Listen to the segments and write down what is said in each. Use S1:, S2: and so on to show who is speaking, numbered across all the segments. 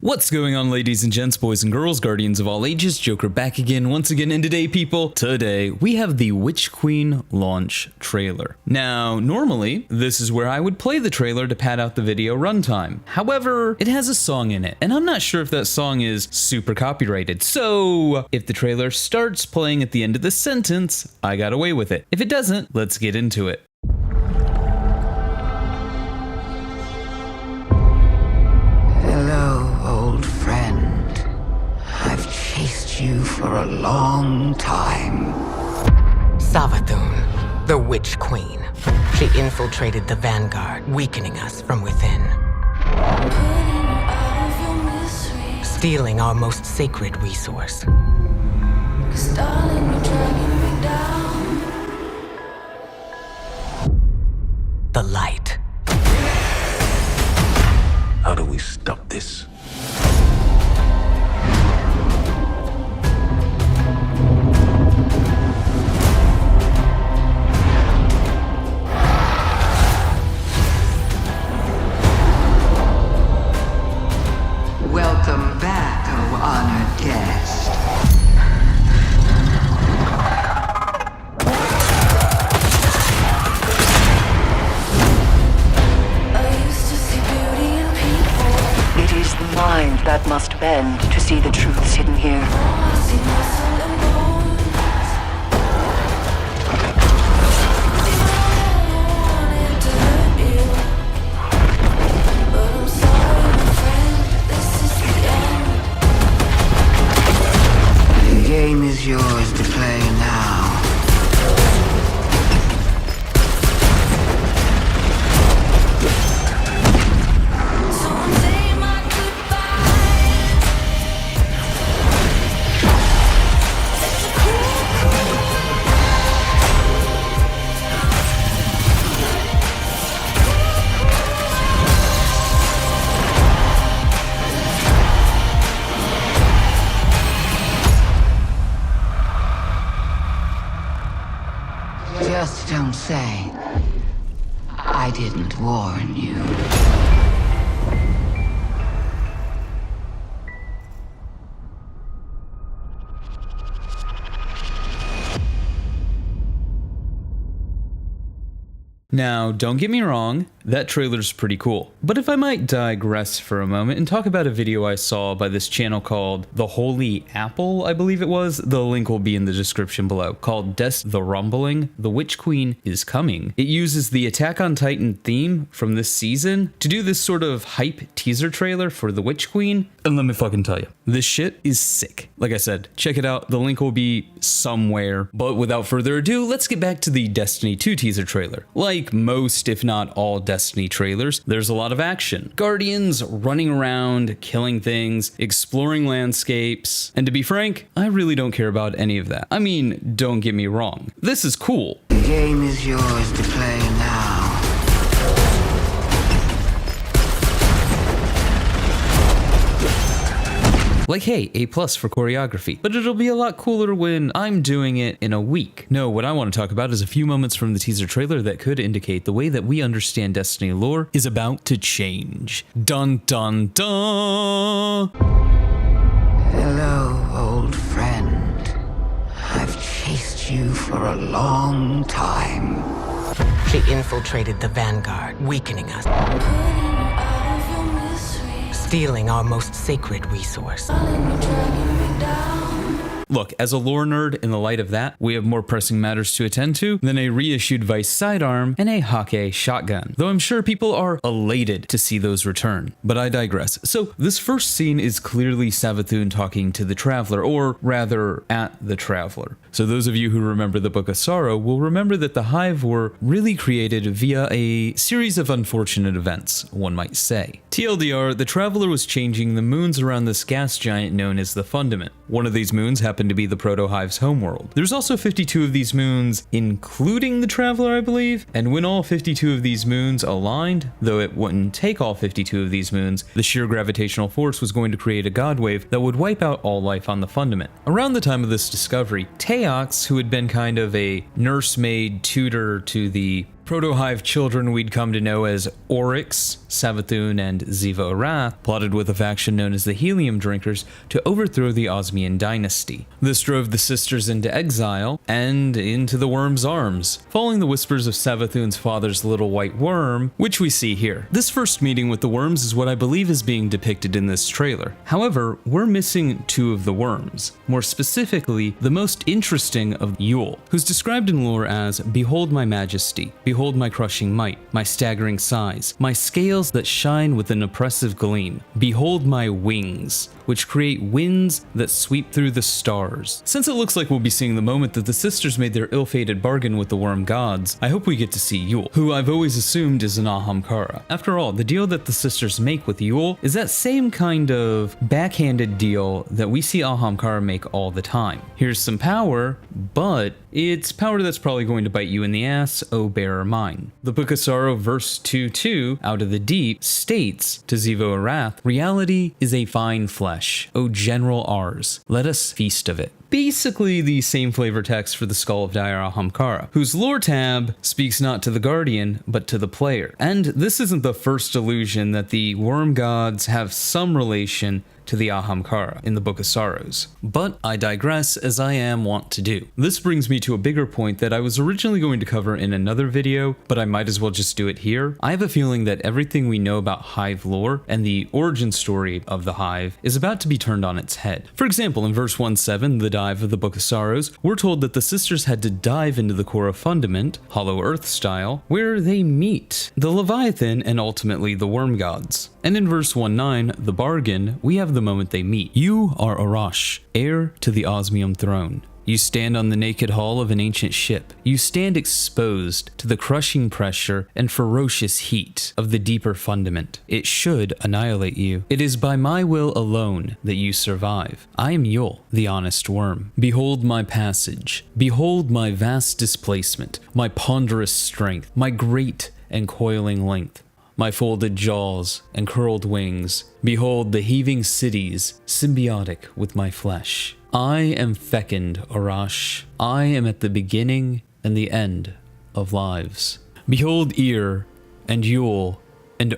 S1: What's going on, ladies and gents, boys and girls, guardians of all ages? Joker back again, once again, and today, people, today we have the Witch Queen launch trailer. Now, normally, this is where I would play the trailer to pad out the video runtime. However, it has a song in it, and I'm not sure if that song is super copyrighted, so if the trailer starts playing at the end of the sentence, I got away with it. If it doesn't, let's get into it.
S2: Old friend, I've chased you for a long time.
S3: Savathun, the Witch Queen. She infiltrated the Vanguard, weakening us from within. Stealing our most sacred resource. The light.
S4: How do we stop this?
S2: Welcome back, oh honored guest.
S5: I used to see beauty in people.
S6: It is the mind that must bend to see the truths hidden here.
S5: I see muscle and bones. I wanted to hurt you, but I'm sorry, my friend. This is the end.
S2: The game is yours to play now.
S5: So say my goodbye. Such a
S2: Just don't say I didn't warn you.
S1: Now, don't get me wrong, that trailer's pretty cool. But if I might digress for a moment and talk about a video I saw by this channel called The Holy Apple, I believe it was, the link will be in the description below, called The Rumbling, The Witch Queen is Coming. It uses the Attack on Titan theme from this season to do this sort of hype teaser trailer for the Witch Queen, and let me fucking tell you, this shit is sick. Like I said, check it out, the link will be somewhere. But without further ado, let's get back to the Destiny 2 teaser trailer. Like most, if not all, Destiny trailers, there's a lot of action. Guardians running around, killing things, exploring landscapes, and to be frank, I really don't care about any of that. I mean, don't get me wrong, this is cool.
S2: The game is yours to play now.
S1: Like, hey, A+ for choreography, but it'll be a lot cooler when I'm doing it in a week. No, what I want to talk about is a few moments from the teaser trailer that could indicate the way that we understand Destiny lore is about to change. Dun dun dun!
S2: Hello, old friend. I've chased you for a long time.
S3: She infiltrated the Vanguard, weakening us.
S5: out of your misery.
S3: Stealing our most sacred resource.
S5: Dragging me down.
S1: Look, as a lore nerd, in the light of that, we have more pressing matters to attend to than a reissued Vice sidearm and a Hake shotgun. Though I'm sure people are elated to see those return. But I digress. So, this first scene is clearly Savathun talking to the Traveler, or rather, at the Traveler. So those of you who remember the Book of Sorrow will remember that the Hive were really created via a series of unfortunate events, one might say. TLDR, the Traveler was changing the moons around this gas giant known as the Fundament. One of these moons happened to be the Proto-Hive's homeworld. There's also 52 of these moons, including the Traveler, I believe, and when all 52 of these moons aligned, though it wouldn't take all 52 of these moons, the sheer gravitational force was going to create a god wave that would wipe out all life on the Fundament. Around the time of this discovery, Teox, who had been kind of a nursemaid tutor to the Proto-Hive children we'd come to know as Oryx, Savathun, and Xivu Arath plotted with a faction known as the Helium Drinkers to overthrow the Osmian dynasty. This drove the sisters into exile and into the Worm's arms, following the whispers of Savathun's father's little white worm, which we see here. This first meeting with the Worms is what I believe is being depicted in this trailer. However, we're missing two of the Worms. More specifically, the most interesting of Yule, who's described in lore as, "Behold my majesty, behold my crushing might, my staggering size, my scales that shine with an oppressive gleam. Behold my wings, which create winds that sweep through the stars." Since it looks like we'll be seeing the moment that the sisters made their ill-fated bargain with the worm gods, I hope we get to see Yule, who I've always assumed is an Ahamkara. After all, the deal that the sisters make with Yule is that same kind of backhanded deal that we see Ahamkara make all the time. Here's some power, but it's power that's probably going to bite you in the ass, oh bearer mine. The Book of Sorrow verse 2:2, Out of the Deep, states to Xivu Arath, "Reality is a fine flesh, O general ours, let us feast of it." Basically the same flavor text for the Skull of Dire Ahamkara, whose lore tab speaks not to the Guardian, but to the player. And this isn't the first allusion that the worm gods have some relation to the Ahamkara in the Book of Sorrows. But I digress, as I am wont to do. This brings me to a bigger point that I was originally going to cover in another video, but I might as well just do it here. I have a feeling that everything we know about Hive lore and the origin story of the Hive is about to be turned on its head. For example, in verse 1:7, the dive of the Book of Sorrows, we're told that the sisters had to dive into the core of Fundament, Hollow Earth style, where they meet the Leviathan and ultimately the worm gods. And in verse 1:9, the bargain, we have the moment they meet. You are Arash, heir to the Osmium throne. You stand on the naked hull of an ancient ship. You stand exposed to the crushing pressure and ferocious heat of the deeper fundament. It should annihilate you. It is by my will alone that you survive. I am Yule, the honest worm. Behold my passage. Behold my vast displacement, my ponderous strength, my great and coiling length, my folded jaws and curled wings. Behold the heaving cities, symbiotic with my flesh. I am fecund, Arash. I am at the beginning and the end of lives. Behold Ear, and Yule, and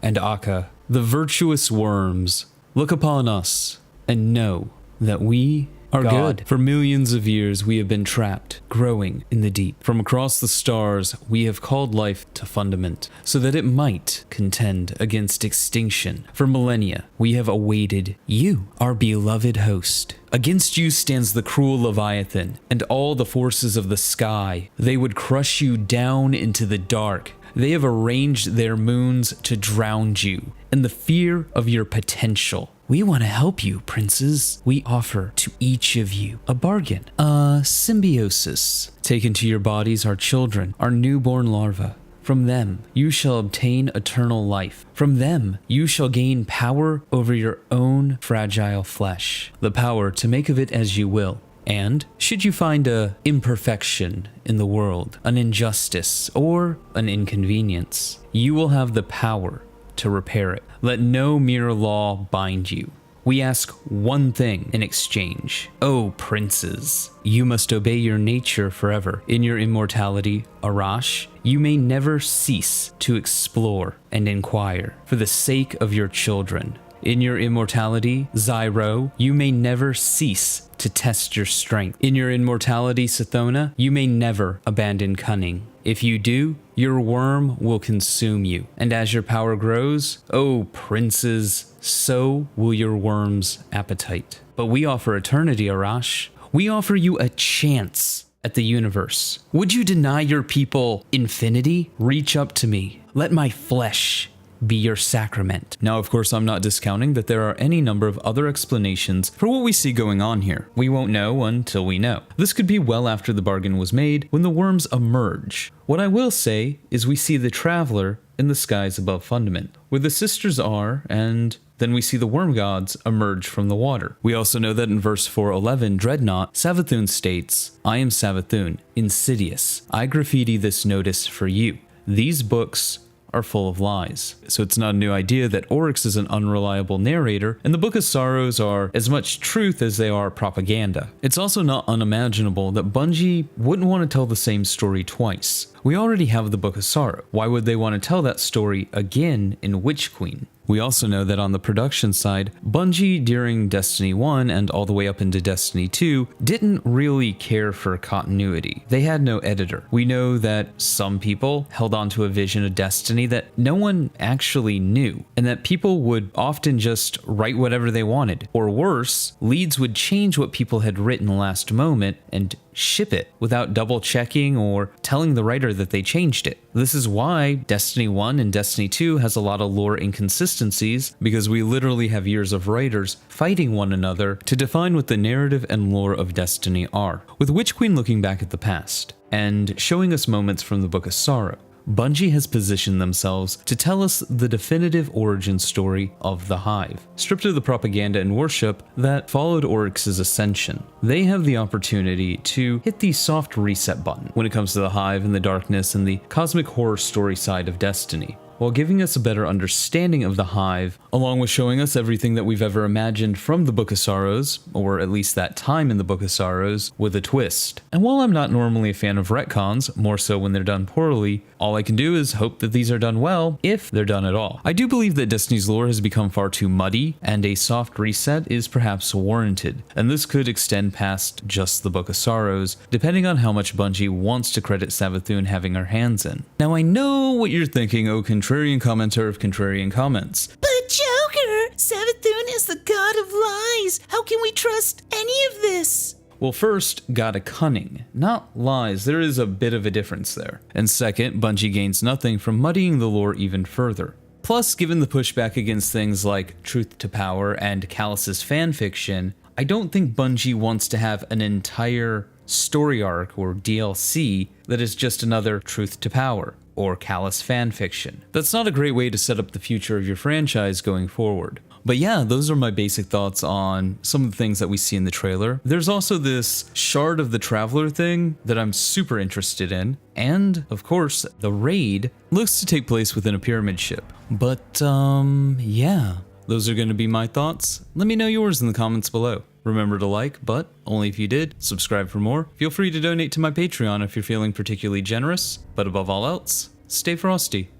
S1: and Akka, the virtuous worms. Look upon us, and know that we are good. For millions of years we have been trapped, growing in the deep. From across the stars we have called life to fundament, so that it might contend against extinction. For millennia we have awaited you, our beloved host. Against you stands the cruel Leviathan, and all the forces of the sky. They would crush you down into the dark. They have arranged their moons to drown you in the fear of your potential. We want to help you, princes. We offer to each of you a bargain, a symbiosis. Take into your bodies our children, our newborn larvae. From them you shall obtain eternal life. From them you shall gain power over your own fragile flesh, the power to make of it as you will. And should you find a imperfection in the world, an injustice, or an inconvenience, you will have the power to repair it. Let no mere law bind you. We ask one thing in exchange. O princes, you must obey your nature forever. In your immortality, Arash, you may never cease to explore and inquire for the sake of your children. In your immortality, Zyro, you may never cease to test your strength. In your immortality, Sithona, you may never abandon cunning. If you do, your worm will consume you. And as your power grows, O princes, so will your worm's appetite. But we offer eternity, Arash. We offer you a chance at the universe. Would you deny your people infinity? Reach up to me. Let my flesh be your sacrament. Now, of course, I'm not discounting that there are any number of other explanations for what we see going on here. We won't know until we know. This could be well after the bargain was made, when the worms emerge. What I will say is we see the Traveler in the skies above Fundament, where the sisters are, and then we see the worm gods emerge from the water. We also know that in verse 4:11, Dreadnought, Savathun states, I am Savathun, insidious. I graffiti this notice for you. These books are full of lies. So it's not a new idea that Oryx is an unreliable narrator, and the Book of Sorrows are as much truth as they are propaganda. It's also not unimaginable that Bungie wouldn't want to tell the same story twice. We already have the Book of Sorrow. Why would they want to tell that story again in Witch Queen? We also know that on the production side, Bungie during Destiny 1 and all the way up into Destiny 2 didn't really care for continuity. They had no editor. We know that some people held on to a vision of Destiny that no one actually knew, and that people would often just write whatever they wanted. Or worse, leads would change what people had written last moment and ship it without double checking or telling the writer that they changed it. This is why Destiny 1 and Destiny 2 has a lot of lore inconsistencies, because we literally have years of writers fighting one another to define what the narrative and lore of Destiny are. With Witch Queen looking back at the past and showing us moments from the Book of Sorrow, Bungie has positioned themselves to tell us the definitive origin story of the Hive. Stripped of the propaganda and worship that followed Oryx's ascension, they have the opportunity to hit the soft reset button when it comes to the Hive and the darkness and the cosmic horror story side of Destiny, while giving us a better understanding of the Hive, along with showing us everything that we've ever imagined from the Book of Sorrows, or at least that time in the Book of Sorrows, with a twist. And while I'm not normally a fan of retcons, more so when they're done poorly, all I can do is hope that these are done well, if they're done at all. I do believe that Destiny's lore has become far too muddy, and a soft reset is perhaps warranted, and this could extend past just the Book of Sorrows, depending on how much Bungie wants to credit Savathun having her hands in. Now I know what you're thinking, oh contrarian commenter of contrarian comments.
S7: But Joker, Savathun is the god of lies. How can we trust any of this?
S1: Well, first, god of cunning, not lies. There is a bit of a difference there. And second, Bungie gains nothing from muddying the lore even further. Plus, given the pushback against things like Truth to Power and Callus's fanfiction, I don't think Bungie wants to have an entire story arc or DLC that is just another Truth to Power or Callus fanfiction. That's not a great way to set up the future of your franchise going forward. But yeah, those are my basic thoughts on some of the things that we see in the trailer. There's also this Shard of the Traveler thing that I'm super interested in. And, of course, the raid looks to take place within a pyramid ship. But, yeah, those are going to be my thoughts. Let me know yours in the comments below. Remember to like, but only if you did. Subscribe for more. Feel free to donate to my Patreon if you're feeling particularly generous. But above all else, stay frosty.